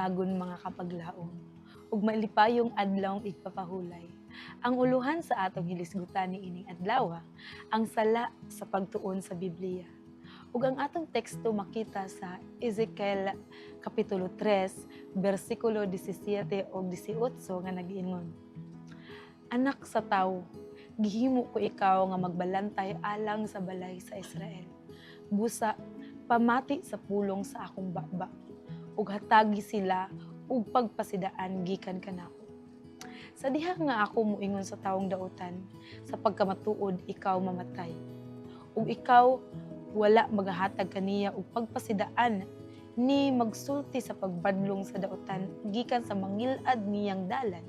tagon mga kapaglaom, ug mailipayong adlawng igpapahulay. Ang uluhan sa atong hilisgutan niining adlaw, ang sala sa pagtuon sa Biblia. Ug ang atong teksto makita sa Ezekiel Kapitulo 3, versikulo 17 o 18 nga nag-ingon, Anak sa tawo, gihimo ko ikaw nga magbalantay alang sa balay sa Israel. Busa, pamati sa pulong sa akong bakbak, ug hatagi sila ug pagpasidaan gikan kanako. Sa diha nga ako moingon sa tawong dautan, sa pagkamatuod ikaw mamatay. Ug ikaw wala magahatag kaniya og pagpasidaan ni magsulti sa pagbadlong sa dautan gikan sa mangilad niyang dalan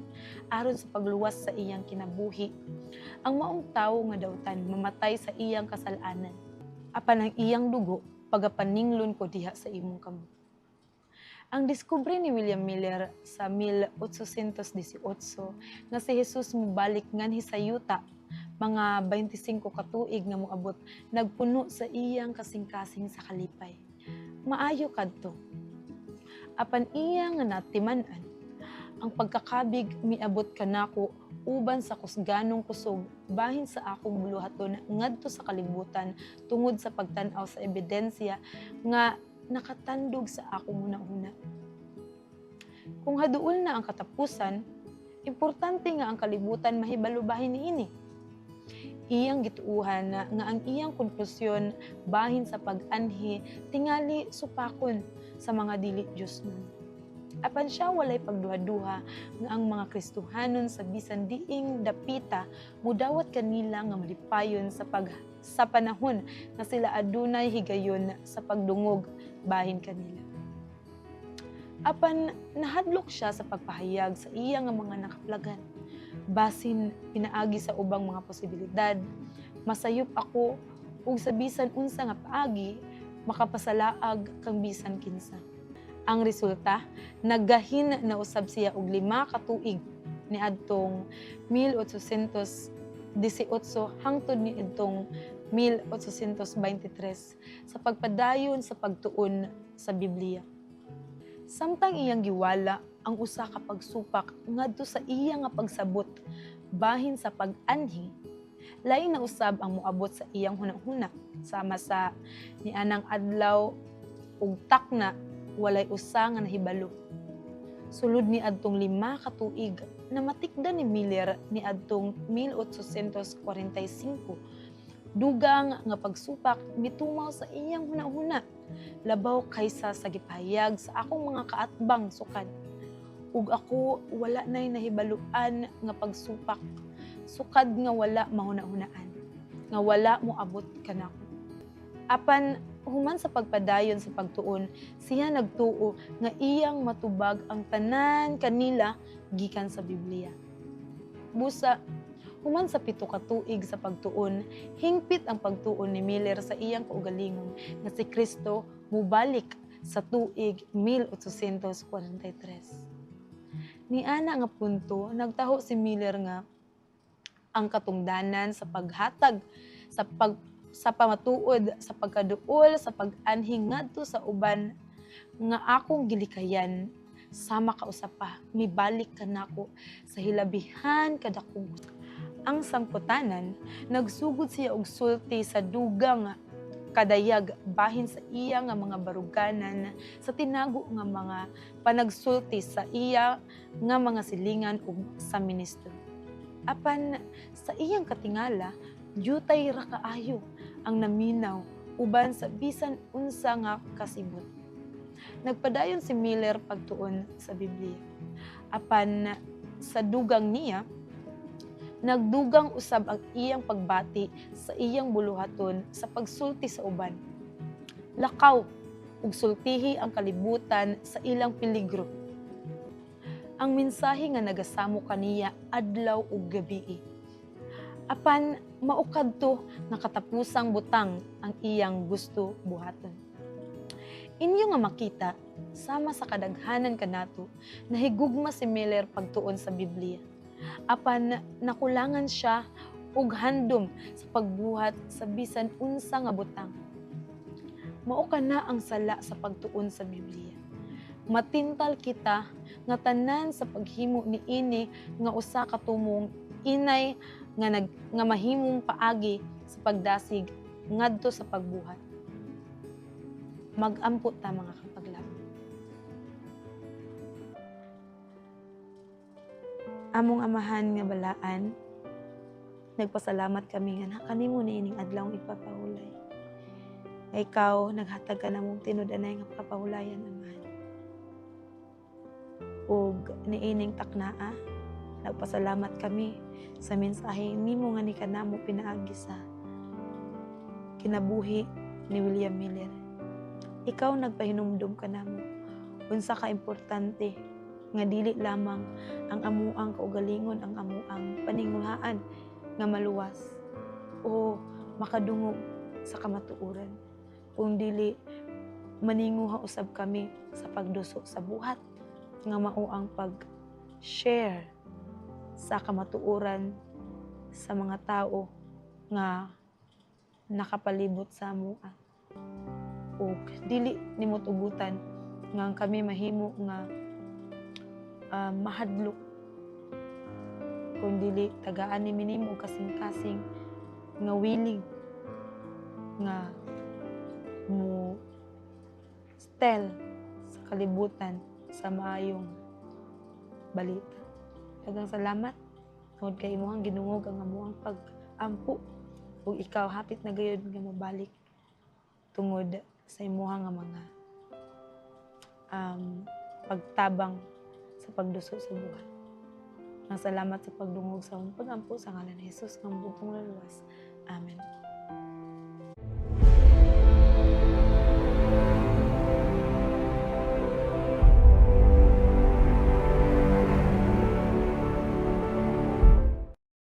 aron sa pagluwas sa iyang kinabuhi. Ang maong tawo nga dautan mamatay sa iyang kasalanan. Apan ang iyang dugo pagapaninglon ko diha sa imong kamot. Ang diskubre ni William Miller sa 1818 nga si Jesus mubalik nganhi sa yuta, mga 25 ka tuig nga moabot, nagpuno sa iyang kasing-kasing sa kalipay. Maayo kadto. Apan iya nga natiman-an, ang pagkakabig miabot kanako uban sa kusganong kusog bahin sa akong buluhaton ngadto sa kalibutan tungod sa pagtan-aw sa ebidensya nga nakatandog sa akong hunahuna. Kung haduol na ang katapusan, importante nga ang kalibutan mahibalubahin niini. Iyang gituuhan nga ang iyang konklusyon bahin sa pag-anhi tingali supakon sa mga dili Dios nun. Apan siya walay pagduha-duha nga ang mga Kristohanon sa bisan diing dapita mudawat kanila nga malipayon sa panahon nga sila adunay higayon sa pagdungog bahin kanila. Apan nahadlok siya sa pagpahayag sa iya nga mga nakaplagan. Basin pinaagi sa ubang mga posibilidad, masayop ako ug sa bisan unsa nga paagi makapasalaag kang bisan kinsa. Ang resulta, naggahin na usab siya og 5 ka tuig niadtong 1818 hangtod niadtong 1823 sa pagpadayon sa pagtuon sa Biblia. Samtang iyang giwala ang usa ka pagsupak ngadto sa iya nga pagsabot bahin sa pag-anhi, lain na usab ang moabot sa iyang hunahuna sama sa nianang adlaw ug takna walay usa nga nahibalo. Sulod ni adtong 5 ka tuig namatikdan ni Miller ni adtong 1845. Dugang nga pagsupak mitumaw sa iyang hunahuna labaw kaysa sa gipahayag sa akong mga kaatbang sukad. Ug ako wala nay nahibaluan nga pagsupak, sukad nga wala mahuna-hunaan, nga wala moabot kanako. Apan human sa pagpadayon sa pagtuon, siya nagtuo nga iyang matubag ang tanan kanila gikan sa Biblia. Busa, human sa 7 ka tuig sa pagtuon, hingpit ang pagtuon ni Miller sa iyang kaugalingon nga si Kristo mubalik sa tuig 1843. Niana nga punto, nagtaho si Miller nga ang katungdanan sa paghatag sa pamatuod sa pagkaduol sa pag-anhi ngadto sa uban nga akong gilikayan sama ka usapa mibalik kanako sa hilabihan kadakong. Ang sangputanan nagsugod siya og sulti sa dugang kadayag bahin sa iya nga mga baruganan sa tinago nga mga panagsulti sa iya nga mga silingan ug sa ministro. Apan sa iyang katingala, yutay ra kaayo ang naminaw uban sa bisan unsa nga kasibot. Nagpadayon si Miller pagtuon sa Biblia. Apan sa dugang niya, nagdugang usab ang iyang pagbati sa iyang buluhaton sa pagsulti sa uban. Lakaw ug sultihi ang kalibutan sa ilang peligro. Ang mensahe nga nagasamo kaniya adlaw ug gabii. Apan mao kadto nga katapusang butang ang iyang gusto buhaton. Inyo nga makita, sama sa kadaghanan kanato, nahigugma si Miller pagtuon sa Biblia. Apan nakulangan siya og handom sa pagbuhat sa bisan unsa nga butang. Mao kana ang sala sa pagtuon sa Biblia. matintal kita nga tanan sa paghimo ni ini nga usa ka tumong inay nga mahimong paagi sa pagdasig ngadto sa pagbuhat. Mag-ampo ta mga kapaglabi. Among amahan nga balaan, nagpasalamat kami nga kanimo ni ining adlaw ipapahulay. Ikaw naghatag ka namong tinud-anay nga kapahulayan, amahan. Ug niining taknaa, nagpasalamat kami sa mensahe nimo nga ni kanamo pinaagi sa kinabuhi ni William Miller. Ikaw nagpahinumdum kanamo unsa ka importante nga dili lamang ang amuang kaugalingon, ang amuang paninghuhaan nga maluwas o makadungog sa kamatuoran, kung dili maninguha usab kami sa pagduso sa buhat nga mao ang pag-share sa kamatuoran sa mga tao nga nakapalibot sa amuan. O dili nimo tugutan nga kami mahimo nga mahadlok, kung dili tagaan ni minimo kasing-kasing nga willing nga mo stel sa kalibutan sa maayong balita. Daghang salamat tungod kay imong ginungog ang amuang pag-ampo, ug ikaw hapit na gayud nga mabalik tungod sa imuha nga mga pagtabang sa pagduso sa buhat. Ang salamat sa pagdungog sa among pag-ampo sa ngalan ni Jesus nga bugtong luluwas. Amen.